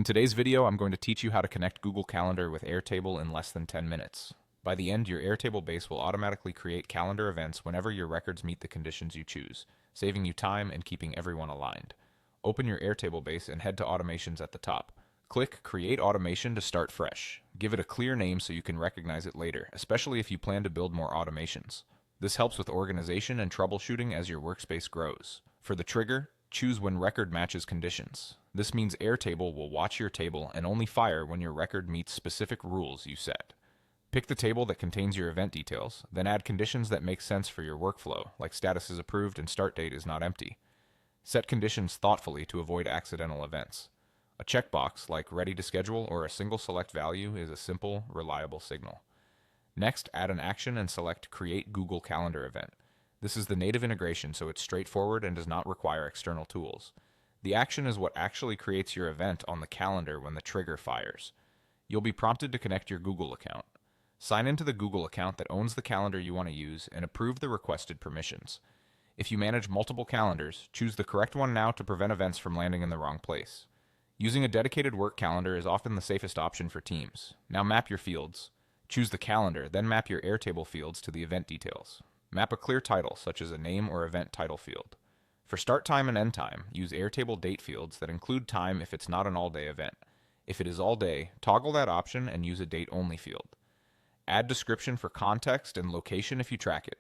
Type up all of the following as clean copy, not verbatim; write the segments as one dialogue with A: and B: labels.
A: In today's video, I'm going to teach you how to connect Google Calendar with Airtable in less than 10 minutes. By the end, your Airtable base will automatically create calendar events whenever your records meet the conditions you choose, saving you time and keeping everyone aligned. Open your Airtable base and head to Automations at the top. Click Create Automation to start fresh. Give it a clear name so you can recognize it later, especially if you plan to build more automations. This helps with organization and troubleshooting as your workspace grows. For the trigger, choose when record matches conditions. This means Airtable will watch your table and only fire when your record meets specific rules you set. Pick the table that contains your event details, then add conditions that make sense for your workflow, like status is approved and start date is not empty. Set conditions thoughtfully to avoid accidental events. A checkbox, like ready to schedule or a single select value, is a simple, reliable signal. Next, add an action and select Create Google Calendar Event. This is the native integration, so it's straightforward and does not require external tools. The action is what actually creates your event on the calendar when the trigger fires. You'll be prompted to connect your Google account. Sign into the Google account that owns the calendar you want to use and approve the requested permissions. If you manage multiple calendars, choose the correct one now to prevent events from landing in the wrong place. Using a dedicated work calendar is often the safest option for teams. Now map your fields. Choose the calendar, then map your Airtable fields to the event details. Map a clear title, such as a name or event title field. For start time and end time, use Airtable date fields that include time if it's not an all-day event. If it is all day, toggle that option and use a date-only field. Add description for context and location if you track it.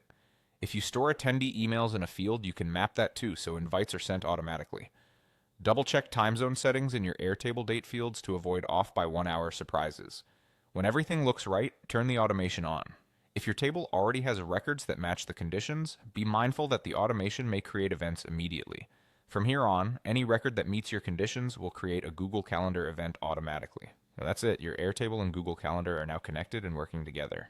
A: If you store attendee emails in a field, you can map that too, so invites are sent automatically. Double-check time zone settings in your Airtable date fields to avoid off by 1 hour surprises. When everything looks right, turn the automation on. If your table already has records that match the conditions, be mindful that the automation may create events immediately. From here on, any record that meets your conditions will create a Google Calendar event automatically. Now that's it. Your Airtable and Google Calendar are now connected and working together.